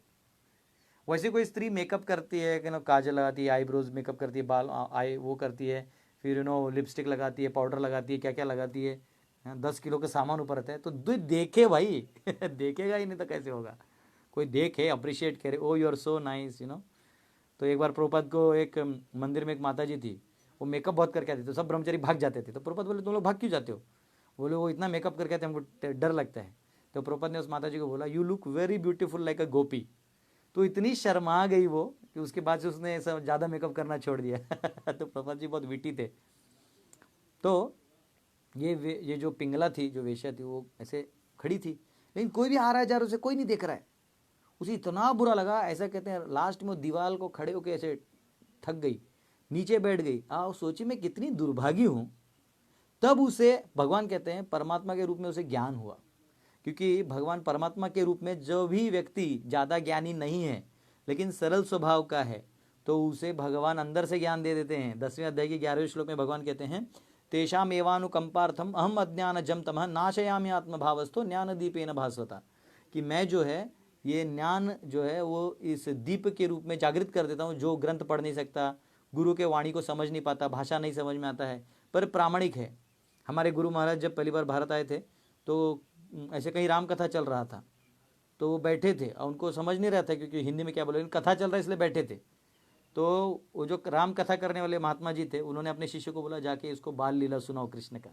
वैसे कोई स्त्री मेकअप करती है कि काजल लगाती है, आईब्रोज मेकअप करती है, बाल आई वो करती है, फिर लिपस्टिक लगाती है, पाउडर लगाती है, क्या क्या लगाती है, 10 किलो का सामान ऊपर रहता है, तो देखे भाई देखेगा ही नहीं तो कैसे होगा, कोई देखे, अप्रिशिएट करे, ओ यू आर सो नाइस, तो एक बार प्रभुपाद को एक मंदिर में एक माता जी थी, वो मेकअप बहुत करके आती, तो सब ब्रह्मचारी भाग जाते थे, तो प्रभुपाद बोले तुम लोग भाग क्यों जाते हो? बोले वो इतना मेकअप करके आते हमको डर लगता है। तो प्रभुपाद ने उस माता जी को बोला you look very beautiful like a gopi. तो इतनी शर्मा गई वो कि उसके बाद से उसने सब ज़्यादा मेकअप करना छोड़ दिया तो प्रभुपाद जी बहुत विटी थे। तो ये जो पिंगला थी, जो वेश्या थी, वो ऐसे खड़ी थी, लेकिन कोई भी आ रहा है जा रहा है, उसे कोई नहीं देख रहा है। उसे इतना बुरा लगा, ऐसा कहते हैं लास्ट में दीवार को खड़े होकर ऐसे थक गई, नीचे बैठ गई। सोची मैं कितनी दुर्भागी हूँ। तब उसे भगवान कहते हैं परमात्मा के रूप में उसे ज्ञान हुआ, क्योंकि भगवान परमात्मा के रूप में जो भी व्यक्ति ज़्यादा ज्ञानी नहीं है लेकिन सरल स्वभाव का है, तो उसे भगवान अंदर से ज्ञान दे देते हैं। 10वें अध्याय के 11वें श्लोक में भगवान कहते हैं तेषाम एवानुकंपार्थम अहम अज्ञान जम तमः नाशयामि आत्मभावस्थो ज्ञान दीपेन भास्वता, कि मैं जो है ये ज्ञान जो है वो इस दीप के रूप में जागृत कर देता हूँ। जो ग्रंथ पढ़ नहीं सकता, गुरु के वाणी को समझ नहीं पाता, भाषा नहीं समझ में आता है, पर प्रामाणिक है। हमारे गुरु महाराज जब पहली बार भारत आए थे तो ऐसे कहीं राम कथा चल रहा था, तो वो बैठे थे और उनको समझ नहीं रहा था क्योंकि हिंदी में क्या बोले, कथा चल रहा है इसलिए बैठे थे। तो वो जो राम कथा करने वाले महात्मा जी थे, उन्होंने अपने शिष्य को बोला जाके इसको बाल लीला सुनाओ कृष्ण का।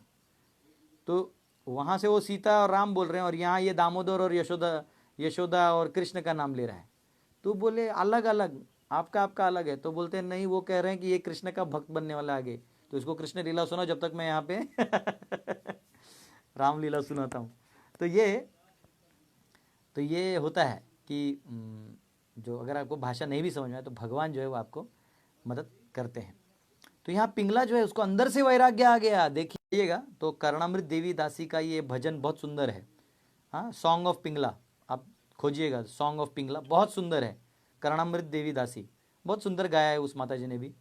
तो वहाँ से वो सीता और राम बोल रहे हैं और यहाँ ये दामोदर और यशोदा और कृष्ण का नाम ले रहा है। तो बोले अलग अलग, आपका अलग है। तो बोलते हैं नहीं, वो कह रहे हैं कि ये कृष्ण का भक्त बनने वाला आगे, तो इसको कृष्ण लीला सुनाओ जब तक मैं यहाँ पे रामलीला सुनाता हूँ। तो ये होता है कि जो अगर आपको भाषा नहीं भी समझ में आए तो भगवान जो है वो आपको मदद करते हैं। तो यहाँ पिंगला जो है उसको अंदर से वैराग्य आ गया, देखिएगा। तो कर्णामृत देवी दासी का ये भजन बहुत सुंदर है। हाँ, सॉन्ग ऑफ पिंगला आप खोजिएगा, सॉन्ग ऑफ पिंगला बहुत सुंदर है। कर्णामृत देवी दासी बहुत सुंदर गाया है उस माता जी ने भी,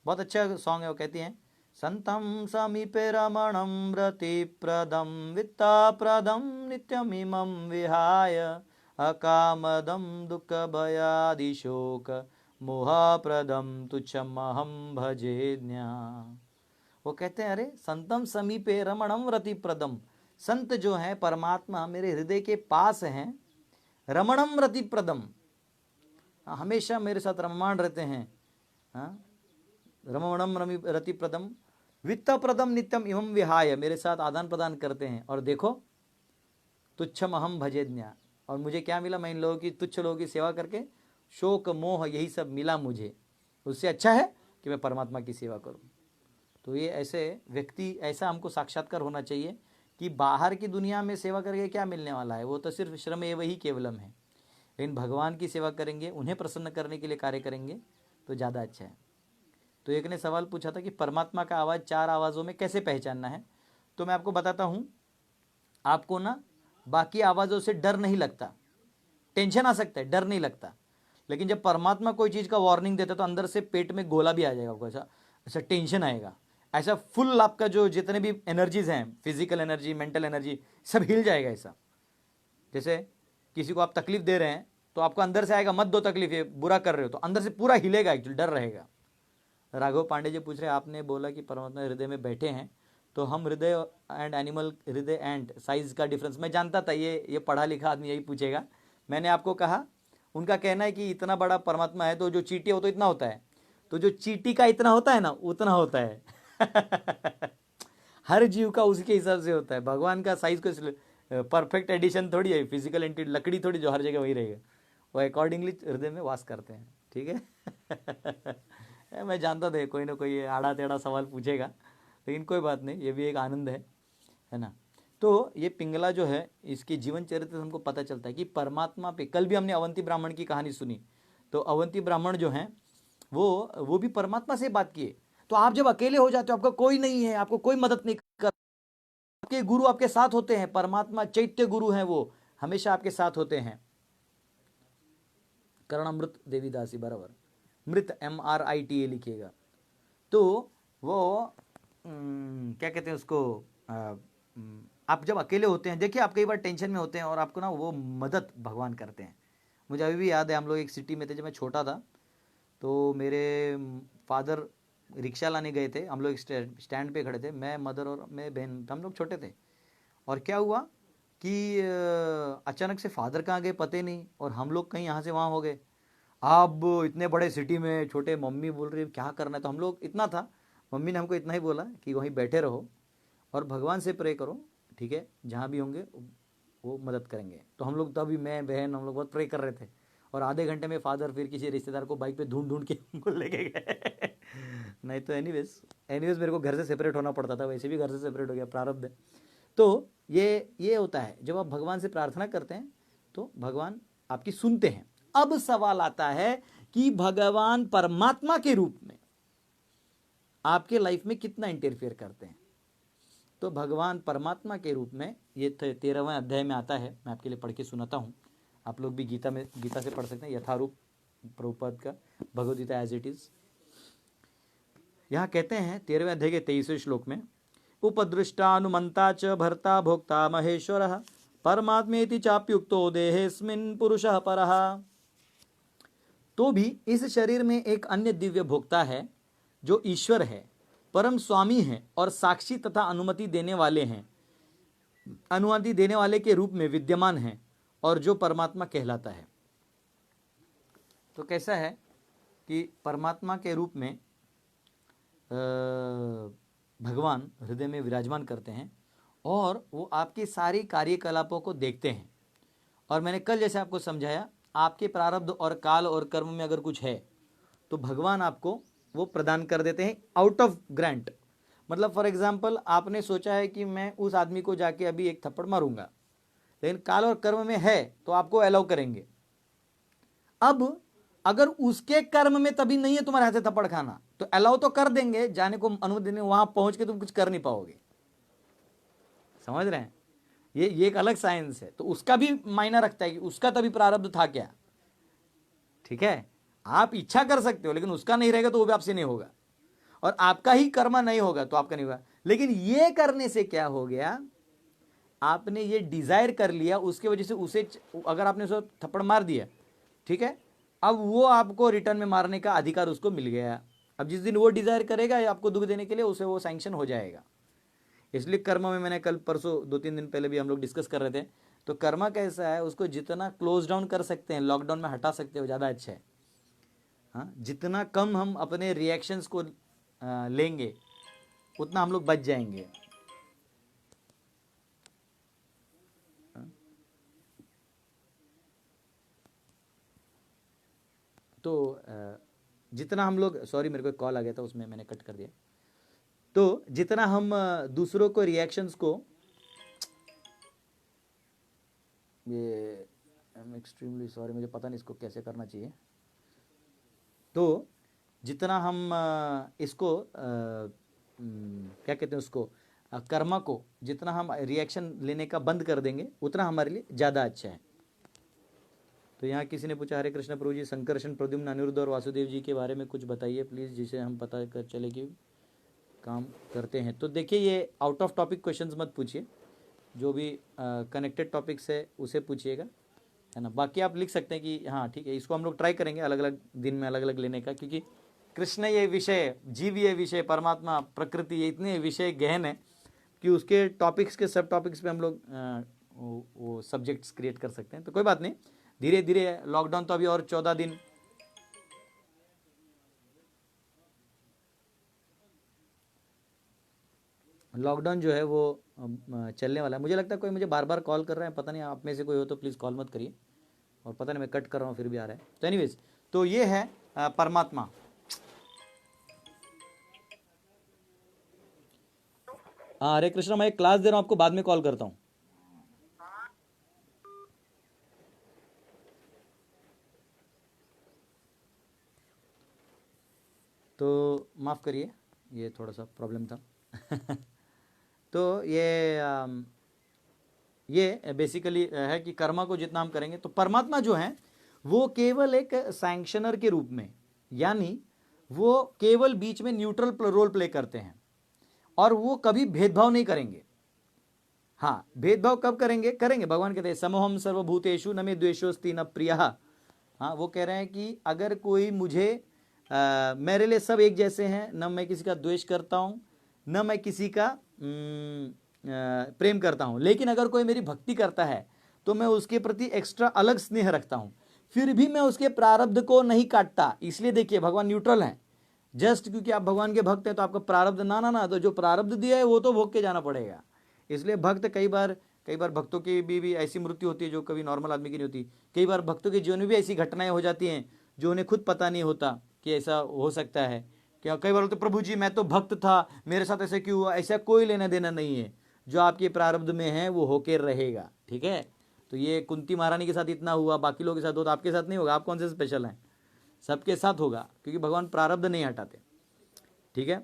बहुत अच्छा सॉन्ग है। वो कहती हैं संतं समीपे रमणं रतिप्रदं वित्ताप्रदं नित्यमिमं विहाय अकामदं दुःखभयादिशोक मोहप्रदं तुच्छमहं भजे ज्ञा। वो कहते हैं अरे संतम समीपे रमणं रतिप्रदं, संत जो है परमात्मा मेरे हृदय के पास हैं। रमणं रतिप्रदं, हमेशा मेरे साथ रममाण रहते हैं। रमणम रतिप्रदम वित्तप्रदम नित्यम इमं विहाय, मेरे साथ आदान प्रदान करते हैं। और देखो तुच्छम अहम भजेज्ञा, और मुझे क्या मिला, मैं इन लोगों की, तुच्छ लोगों की सेवा करके शोक मोह यही सब मिला मुझे। उससे अच्छा है कि मैं परमात्मा की सेवा करूं। तो ये ऐसे व्यक्ति, ऐसा हमको साक्षात्कार होना चाहिए कि बाहर की दुनिया में सेवा करके क्या मिलने वाला है, वो तो सिर्फ श्रम एवं ही केवलम है। लेकिन भगवान की सेवा करेंगे, उन्हें प्रसन्न करने के लिए कार्य करेंगे तो ज़्यादा अच्छा है। तो एक ने सवाल पूछा था कि परमात्मा का आवाज़ 4 आवाज़ों में कैसे पहचानना है। तो मैं आपको बताता हूँ, आपको ना बाकी आवाज़ों से डर नहीं लगता, टेंशन आ सकता है, डर नहीं लगता। लेकिन जब परमात्मा कोई चीज़ का वार्निंग देता तो अंदर से पेट में गोला भी आ जाएगा आपको, ऐसा ऐसा टेंशन आएगा, ऐसा फुल आपका जो जितने भी एनर्जीज हैं, फिजिकल एनर्जी, मेंटल एनर्जी, सब हिल जाएगा। ऐसा जैसे किसी को आप तकलीफ दे रहे हैं तो आपको अंदर से आएगा मत दो तकलीफ, ये बुरा कर रहे हो, तो अंदर से पूरा हिलेगा, एक्चुअली डर रहेगा। राघव पांडे जी पूछ रहे हैं आपने बोला कि परमात्मा हृदय में बैठे हैं, तो हम हृदय एंड एनिमल, हृदय एंड साइज का डिफरेंस, मैं जानता था ये पढ़ा लिखा आदमी यही पूछेगा। मैंने आपको कहा, उनका कहना है कि इतना बड़ा परमात्मा है तो जो चींटी हो तो इतना होता है, तो जो चींटी का इतना होता है ना उतना होता है हर जीव का उसके हिसाब से होता है। भगवान का साइज को परफेक्ट एडिशन थोड़ी है, फिजिकल एंटिटी लकड़ी थोड़ी जो हर जगह वही रहेगा, वो अकॉर्डिंगली हृदय में वास करते हैं। ठीक है मैं जानता था कोई ना कोई आड़ा टेढ़ा सवाल पूछेगा, लेकिन कोई बात नहीं, ये भी एक आनंद है ना। तो ये पिंगला जो है, इसके जीवन चरित्र से हमको पता चलता है कि परमात्मा पे, कल भी हमने अवंती ब्राह्मण की कहानी सुनी, तो अवंती ब्राह्मण जो हैं वो भी परमात्मा से बात किए। तो आप जब अकेले हो जाते हो, आपका कोई नहीं है, आपको कोई मदद नहीं कर, आपके गुरु आपके साथ होते हैं, परमात्मा चैत्य गुरु हैं, वो हमेशा आपके साथ होते हैं। कर्णामृत देवीदासी बराबर, मृत MRITA लिखिएगा। तो वो क्या कहते हैं उसको, आप जब अकेले होते हैं, देखिए आप कई बार टेंशन में होते हैं और आपको ना वो मदद भगवान करते हैं। मुझे अभी भी याद है, हम लोग एक सिटी में थे जब मैं छोटा था, तो मेरे फादर रिक्शा लाने गए थे, हम लोग स्टैंड पे खड़े थे, मैं, मदर और मैं बहन, हम लोग छोटे थे। और क्या हुआ कि अचानक से फादर कहाँ गए पते नहीं, और हम लोग कहीं यहाँ से वहाँ हो गए। अब इतने बड़े सिटी में छोटे, मम्मी बोल रही है क्या करना है, तो हम लोग इतना था, मम्मी ने हमको इतना ही बोला कि वहीं बैठे रहो और भगवान से प्रे करो, ठीक है, जहाँ भी होंगे वो मदद करेंगे। तो हम लोग, तभी मैं बहन हम लोग बहुत प्रे कर रहे थे, और आधे घंटे में फादर फिर किसी रिश्तेदार को बाइक पे ढूंढ ढूंढ के हमको लेके गए। नहीं तो एनीवेज मेरे को घर से सेपरेट होना पड़ता था, वैसे भी घर से सेपरेट हो गया, प्रारब्ध है। तो ये होता है, जब आप भगवान से प्रार्थना करते हैं तो भगवान आपकी सुनते हैं। अब सवाल आता है कि भगवान परमात्मा के रूप में आपके लाइफ में कितना इंटरफेयर करते हैं। तो भगवान परमात्मा के रूप में, ये 13वें अध्याय में आता है, मैं आपके लिए पढ़ के सुनाता हूँ। आप लोग भी गीता से पढ़ सकते हैं, यथारूप प्रभुपाद का Bhagavad Gita as it is. यहाँ कहते हैं 13वें अध्याय के 23वें श्लोक में, उपदृष्टानुमंता च भर्ता भोक्ता महेश्वरः परमात्मेति चाप्युक्तो देहेस्मिन् पुरुषः परः। तो भी इस शरीर में एक अन्य दिव्य भोक्ता है जो ईश्वर है, परम स्वामी है और साक्षी तथा अनुमति देने वाले के रूप में विद्यमान है, और जो परमात्मा कहलाता है। तो कैसा है कि परमात्मा के रूप में भगवान हृदय में विराजमान करते हैं और वो आपकी सारी कार्यकलापों को देखते हैं। और मैंने कल जैसे आपको समझाया, आपके प्रारब्ध और काल और कर्म में अगर कुछ है तो भगवान आपको वो प्रदान कर देते हैं आउट ऑफ ग्रांट। मतलब फॉर एग्जाम्पल, आपने सोचा है कि मैं उस आदमी को जाके अभी एक थप्पड़ मारूंगा, लेकिन काल और कर्म में है तो आपको अलाउ करेंगे। अब अगर उसके कर्म में तभी नहीं है तुम्हारे हाथ से थप्पड़ खाना, तो अलाउ तो कर देंगे, जाने को अनुमति देने, वहां पहुंच के तुम कुछ कर नहीं पाओगे। समझ रहे हैं? ये एक अलग साइंस है। तो उसका भी मायना रखता है कि उसका तभी प्रारब्ध था क्या। ठीक है, आप इच्छा कर सकते हो, लेकिन उसका नहीं रहेगा तो वो भी आपसे नहीं होगा, और आपका ही कर्म नहीं होगा तो आपका नहीं होगा। लेकिन ये करने से क्या हो गया, आपने ये डिजायर कर लिया, उसके वजह से उसे, अगर आपने उसे थप्पड़ मार दिया, ठीक है, अब वो आपको रिटर्न में मारने का अधिकार उसको मिल गया। अब जिस दिन वो डिजायर करेगा आपको दुख देने के लिए, उसे वो सैंक्शन हो जाएगा। इसलिए कर्म में, मैंने कल परसों 2-3 दिन पहले भी हम लोग डिस्कस कर रहे थे, तो कर्म कैसा है, उसको जितना क्लोज डाउन कर सकते हैं, लॉकडाउन में हटा सकते हो, ज़्यादा अच्छा है। हाँ, जितना कम हम अपने रिएक्शंस को लेंगे उतना हम लोग बच जाएंगे। तो जितना हम लोग, सॉरी मेरे को एक कॉल आ गया था, उसमें मैंने कट कर दिया। तो जितना हम दूसरों को रिएक्शंस को, ये आई एम एक्सट्रीमली सॉरी, मुझे पता नहीं इसको कैसे करना चाहिए। तो जितना हम इसको क्या कहते हैं उसको, कर्म को जितना हम रिएक्शन लेने का बंद कर देंगे उतना हमारे लिए ज़्यादा अच्छा है। तो यहाँ किसी ने पूछा, हरे कृष्ण प्रभु जी, संकर्षण, प्रद्युम्न, अनिरुद्ध और वासुदेव जी के बारे में कुछ बताइए प्लीज़, जिसे हम पता कर चले कि काम करते हैं। तो देखिए, ये आउट ऑफ टॉपिक क्वेश्चंस मत पूछिए, जो भी कनेक्टेड टॉपिक्स है उसे पूछिएगा, है ना। बाकी आप लिख सकते हैं कि हाँ ठीक है, इसको हम लोग ट्राई करेंगे अलग अलग दिन में अलग अलग लेने का, क्योंकि कृष्ण ये विषय, जीव ये विषय, परमात्मा, प्रकृति, ये इतने विषय गहन है कि उसके टॉपिक्स के सब टॉपिक्स पे हम लोग वो सब्जेक्ट्स क्रिएट कर सकते हैं। तो कोई बात नहीं, धीरे धीरे, लॉकडाउन तो अभी और 14 दिन, लॉकडाउन जो है वो चलने वाला है। मुझे लगता है कोई मुझे बार बार कॉल कर रहा है, पता नहीं आप में से कोई हो तो प्लीज़ कॉल मत करिए, और पता नहीं मैं कट कर रहा हूँ फिर भी आ रहा है। तो एनीवेज, तो ये है परमात्मा। हाँ हरे कृष्णा, मैं एक क्लास दे रहा हूँ आपको, बाद में कॉल करता हूँ। तो माफ़ करिए, ये थोड़ा सा प्रॉब्लम था। तो ये बेसिकली है कि कर्मा को जितना हम करेंगे, तो परमात्मा जो है वो केवल एक सैंक्शनर के रूप में, यानी वो केवल बीच में न्यूट्रल रोल प्ले करते हैं, और वो कभी भेदभाव नहीं करेंगे। हाँ, भेदभाव कब करेंगे, भगवान कहते हैं समोहम सर्वभूतेषु न मे द्वेषोस्ति न प्रियः। हाँ, वो कह रहे हैं कि अगर कोई मुझे मेरे लिए सब एक जैसे हैं, न मैं किसी का द्वेष करता हूँ, न मैं किसी का प्रेम करता हूँ, लेकिन अगर कोई मेरी भक्ति करता है तो मैं उसके प्रति एक्स्ट्रा अलग स्नेह रखता हूँ, फिर भी मैं उसके प्रारब्ध को नहीं काटता। इसलिए देखिए भगवान न्यूट्रल हैं। जस्ट क्योंकि आप भगवान के भक्त हैं तो आपका प्रारब्ध ना, तो जो प्रारब्ध दिया है वो तो भोग के जाना पड़ेगा। इसलिए भक्त कई बार भक्तों की भी ऐसी मृत्यु होती है जो कभी नॉर्मल आदमी की नहीं होती। कई बार भक्तों के जीवन में भी ऐसी घटनाएं हो जाती हैं जो उन्हें खुद पता नहीं होता कि ऐसा हो सकता है। क्या कई बार बोलते प्रभु जी मैं तो भक्त था, मेरे साथ ऐसे क्यों हुआ? ऐसा कोई लेना देना नहीं है, जो आपके प्रारब्ध में है वो होके रहेगा। ठीक है, तो ये कुंती महारानी के साथ इतना हुआ, बाकी लोगों के साथ हो तो आपके साथ नहीं होगा। आप कौन से स्पेशल हैं? सबके साथ होगा, क्योंकि भगवान प्रारब्ध नहीं हटाते। ठीक है,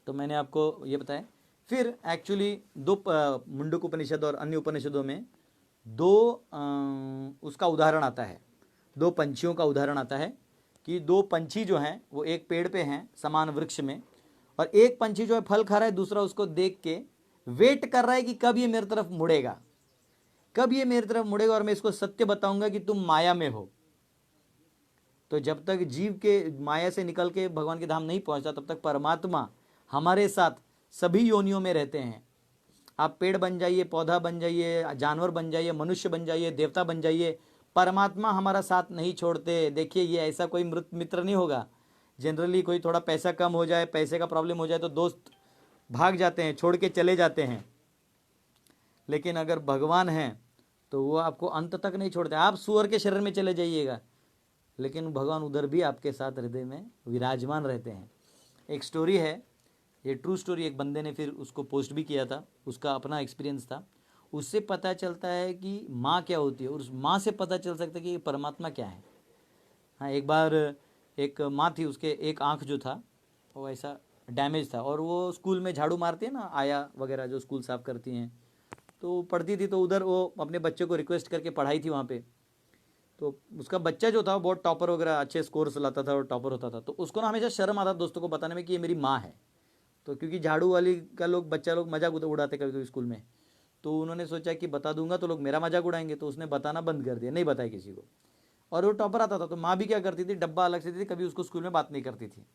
तो मैंने आपको ये बताया। फिर एक्चुअली दो मुंडक उपनिषद और अन्य उपनिषदों में दो उसका उदाहरण आता है, दो पंछियों का उदाहरण आता है कि दो पंछी जो हैं वो एक पेड़ पे हैं समान वृक्ष में, और एक पंछी जो है फल खा रहा है, दूसरा उसको देख के वेट कर रहा है कि कब ये मेरी तरफ मुड़ेगा, कब ये मेरी तरफ मुड़ेगा और मैं इसको सत्य बताऊंगा कि तुम माया में हो। तो जब तक जीव के माया से निकल के भगवान के धाम नहीं पहुंचता तब तक परमात्मा हमारे साथ सभी योनियों में रहते हैं। आप पेड़ बन जाइए, पौधा बन जाइए, जानवर बन जाइए, मनुष्य बन जाइए, देवता बन जाइए, परमात्मा हमारा साथ नहीं छोड़ते। देखिए ये ऐसा कोई मृत मित्र नहीं होगा। जनरली कोई थोड़ा पैसा कम हो जाए, पैसे का प्रॉब्लम हो जाए तो दोस्त भाग जाते हैं, छोड़ के चले जाते हैं, लेकिन अगर भगवान हैं तो वो आपको अंत तक नहीं छोड़ते। आप सुअर के शरीर में चले जाइएगा लेकिन भगवान उधर भी आपके साथ हृदय में विराजमान रहते हैं। एक स्टोरी है, ये ट्रू स्टोरी, एक बंदे ने फिर उसको पोस्ट भी किया था, उसका अपना एक्सपीरियंस था। उससे पता चलता है कि माँ क्या होती है और उस माँ से पता चल सकता है कि परमात्मा क्या है। हाँ, एक बार एक माँ थी, उसके एक आँख जो था वो ऐसा डैमेज था, और वो स्कूल में झाड़ू मारती है ना, आया वगैरह जो स्कूल साफ करती हैं, तो पढ़ती थी। तो उधर वो अपने बच्चे को रिक्वेस्ट करके पढ़ाई थी वहाँ पे। तो उसका बच्चा जो था वो बहुत टॉपर वगैरह अच्छे स्कोर्स लाता था और टॉपर होता था। तो उसको ना हमेशा शर्म आता दोस्तों को बताने में कि ये मेरी माँ है। तो क्योंकि झाड़ू वाली का बच्चा लोग मजाक उड़ाते कभी कभी स्कूल में, तो उन्होंने सोचा कि बता दूंगा तो लोग मेरा मजाक उड़ाएंगे, तो उसने बताना बंद कर दिया, नहीं बताया किसी को। और वो टॉपर आता था तो माँ भी क्या करती थी, डब्बा अलग से थी, कभी उसको स्कूल में बात नहीं करती थी।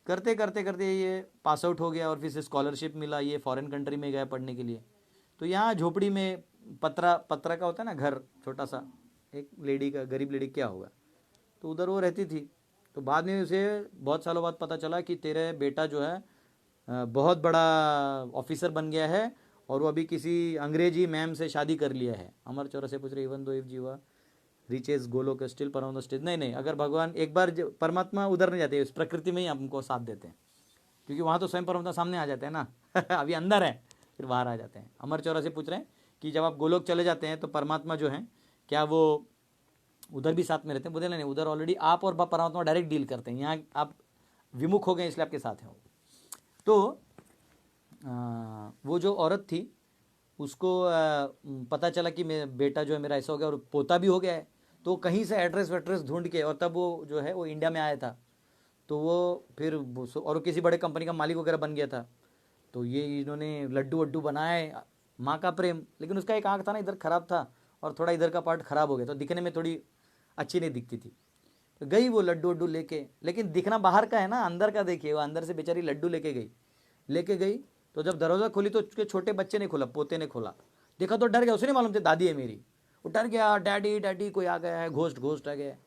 करते करते करते ये पास आउट हो गया और फिर से स्कॉलरशिप मिला, ये फॉरेन कंट्री में गया पढ़ने के लिए। तो यहाँ झोपड़ी में पत्रा का होता है ना घर, छोटा सा, एक लेडी का, गरीब लेडी क्या होगा, तो उधर वो रहती थी। तो बाद में उसे बहुत सालों बाद पता चला कि तेरे बेटा जो है बहुत बड़ा ऑफिसर बन गया है और वो अभी किसी अंग्रेजी मैम से शादी कर लिया है। अमर चौरा से पूछ रहे इवन दो इफ जीवा रीचेज गोलोक स्टिल परम स्टेज। नहीं, अगर भगवान एक बार परमात्मा उधर नहीं जाते, इस प्रकृति में ही हमको साथ देते हैं, क्योंकि वहाँ तो स्वयं परमात्मा सामने आ जाते हैं ना अभी अंदर है फिर बाहर आ जाते हैं। अमर चौरा से पूछ रहे हैं कि जब आप गोलोक चले जाते हैं तो परमात्मा जो है क्या वो उधर भी साथ में रहते हैं? बोले नहीं, उधर ऑलरेडी आप और परमात्मा डायरेक्ट डील करते हैं, यहाँ आप विमुख हो गए इसलिए आपके साथ हैं। तो वो जो औरत थी उसको पता चला कि मेरा बेटा जो है मेरा ऐसा हो गया और पोता भी हो गया है, तो कहीं से एड्रेस वेड्रेस ढूंढ के, और तब वो जो है वो इंडिया में आया था, तो वो फिर और किसी बड़े कंपनी का मालिक वगैरह बन गया था। तो ये इन्होंने लड्डू वड्डू बनाए, माँ का प्रेम, लेकिन उसका एक आँख था ना इधर ख़राब था और थोड़ा इधर का पार्ट ख़राब हो गया, तो दिखने में थोड़ी अच्छी नहीं दिखती थी। तो गई वो लड्डू वड्डू लेके, लेकिन दिखना बाहर का है ना, अंदर का देखिए, वो अंदर से बेचारी लड्डू लेके गई। तो जब दरवाज़ा खोली तो उसके छोटे बच्चे ने खोला, पोते ने खोला, देखा तो डर गया, उसे नहीं मालूम थे दादी है मेरी। वो डर गया, डैडी डैडी कोई आ गया है, घोस्ट आ गया है।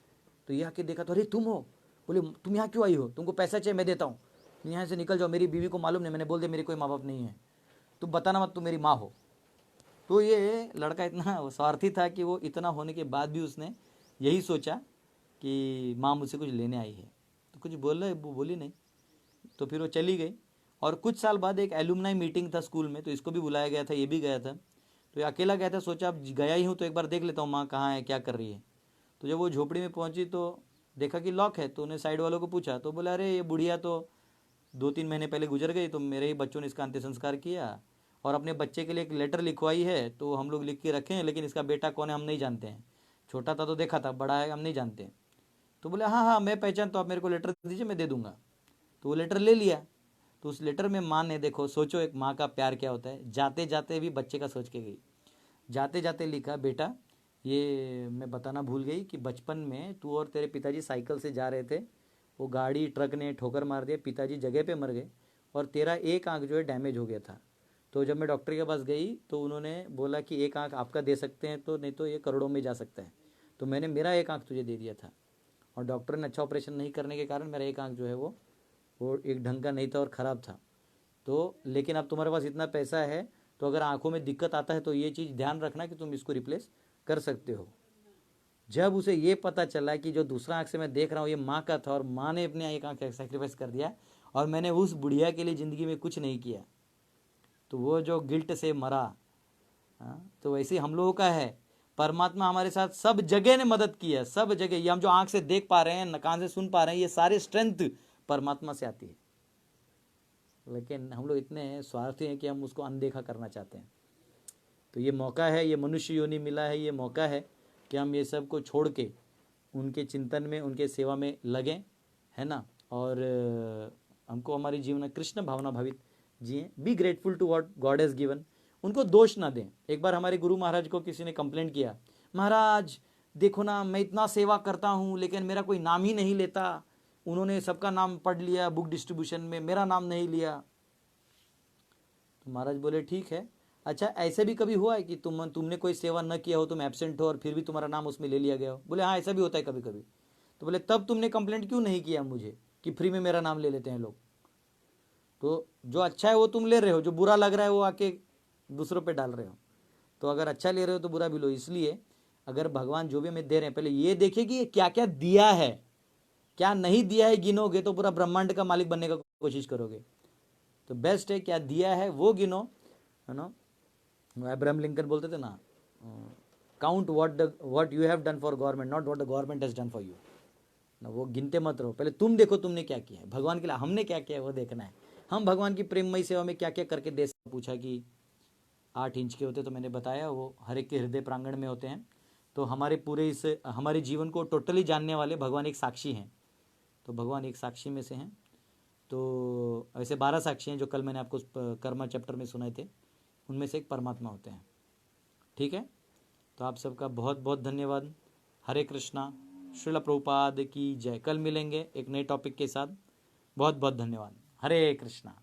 तो ये आके देखा तो अरे तुम हो। बोले तुम यहाँ क्यों आई हो? तुमको पैसा चाहिए, मैं देता हूँ, यहाँ से निकल जाओ, मेरी बीवी को मालूम नहीं, मैंने बोल दिया मेरे कोई माँ बाप नहीं है, तुम बताना मत, तुम मेरी माँ हो। तो ये लड़का इतना स्वार्थी था कि वो इतना होने के बाद भी उसने यही सोचा कि माँ मुझसे कुछ लेने आई है, तो कुछ बोली नहीं। तो फिर वो चली गई, और कुछ साल बाद एक एलुमनाई मीटिंग था स्कूल में, तो इसको भी बुलाया गया था, ये भी गया था। तो ये अकेला गया था, सोचा अब गया ही हूँ तो एक बार देख लेता हूँ माँ कहाँ है, क्या कर रही है। तो जब वो झोपड़ी में पहुँची तो देखा कि लॉक है, तो उन्हें साइड वालों को पूछा, तो बोला अरे ये बुढ़िया तो 2-3 महीने पहले गुजर गई, तो मेरे ही बच्चों ने इसका अंत्य संस्कार किया और अपने बच्चे के लिए एक लेटर लिखवाई है, तो हम लोग लिख के रखे हैं, लेकिन इसका बेटा कौन है हम नहीं जानते हैं। छोटा था तो देखा था, बड़ा है हम नहीं जानते। तो बोले हाँ मैं पहचान, तो आप मेरे को लेटर दीजिए मैं दे दूंगा। तो वो लेटर ले लिया। तो उस लेटर में माँ ने, देखो सोचो एक माँ का प्यार क्या होता है, जाते जाते भी बच्चे का सोच के गई। जाते जाते लिखा, बेटा ये मैं बताना भूल गई कि बचपन में तू और तेरे पिताजी साइकिल से जा रहे थे, वो गाड़ी ट्रक ने ठोकर मार दिया, पिताजी जगह पे मर गए और तेरा एक आँख जो है डैमेज हो गया था। तो जब मैं डॉक्टर के पास गई तो उन्होंने बोला कि एक आँख आपका दे सकते हैं, तो नहीं तो ये करोड़ों में जा सकता है। तो मैंने मेरा एक आँख तुझे दे दिया था, और डॉक्टर ने अच्छा ऑपरेशन नहीं करने के कारण मेरा एक आँख जो है वो एक ढंग का नहीं था और ख़राब था। तो लेकिन अब तुम्हारे पास इतना पैसा है, तो अगर आँखों में दिक्कत आता है तो ये चीज़ ध्यान रखना कि तुम इसको रिप्लेस कर सकते हो। जब उसे ये पता चला कि जो दूसरा आँख से मैं देख रहा हूँ ये माँ का था, और माँ ने अपने एक आँख सेक्रीफाइस कर दिया, और मैंने उस बुढ़िया के लिए ज़िंदगी में कुछ नहीं किया, तो वो जो गिल्ट से मरा। तो वैसे हम लोगों का है, परमात्मा हमारे साथ सब जगह ने मदद की है, सब जगह। ये हम जो आँख से देख पा रहे हैं, कान से सुन पा रहे हैं, ये सारे स्ट्रेंथ परमात्मा से आती है। लेकिन हम लोग इतने स्वार्थी हैं कि हम उसको अनदेखा करना चाहते हैं। तो ये मौका है, ये मनुष्य योनि मिला है, ये मौका है कि हम ये सब को छोड़ के उनके चिंतन में, उनके सेवा में लगें, है ना। और हमको हमारी जीवन में कृष्ण भावना भावित जिए। Be grateful to what God has given. उनको दोष ना दें। एक बार हमारे गुरु महाराज को किसी ने कंप्लेंट किया, महाराज देखो ना, मैं इतना सेवा करता हूँ लेकिन मेरा कोई नाम ही नहीं लेता। उन्होंने सबका नाम पढ़ लिया बुक डिस्ट्रीब्यूशन में, मेरा नाम नहीं लिया। तो महाराज बोले ठीक है, अच्छा ऐसे भी कभी हुआ है कि तुमने कोई सेवा न किया हो, तुम एब्सेंट हो और फिर भी तुम्हारा नाम उसमें ले लिया गया हो? बोले हाँ, ऐसा भी होता है कभी कभी। तो बोले तब तुमने कंप्लेंट क्यों नहीं किया मुझे कि फ्री में मेरा नाम ले लेते हैं लोग? तो जो अच्छा है वो तुम ले रहे हो, जो बुरा लग रहा है वो आके दूसरों पे डाल रहे हो। तो अगर अच्छा ले रहे हो तो बुरा भी लो। इसलिए अगर भगवान जो भी हमें दे रहे हैं, पहले ये देखिए कि क्या क्या दिया है, क्या नहीं दिया है गिनोगे तो पूरा ब्रह्मांड का मालिक बनने का कोशिश करोगे। तो बेस्ट है क्या दिया है वो गिनो, है ना। अब्राहम लिंकन बोलते थे ना, count what you have done for government, not what the government has done for you ना। वो गिनते मत रहो, पहले तुम देखो तुमने क्या किया है भगवान के लिए, हमने क्या किया है वो देखना है। हम भगवान की प्रेममयी सेवा में क्या क्या करके दे। पूछा कि 8 इंच के होते, तो मैंने बताया वो हर एक के हृदय प्रांगण में होते हैं। तो हमारे पूरे इस हमारे जीवन को टोटली जानने वाले भगवान एक साक्षी हैं। तो भगवान एक साक्षी में से हैं। तो ऐसे 12 साक्षी हैं जो कल मैंने आपको कर्मा चैप्टर में सुनाए थे, उनमें से एक परमात्मा होते हैं। ठीक है, तो आप सबका बहुत बहुत धन्यवाद। हरे कृष्णा, श्रील प्रभुपाद की जय। कल मिलेंगे एक नए टॉपिक के साथ। बहुत बहुत धन्यवाद। हरे कृष्णा।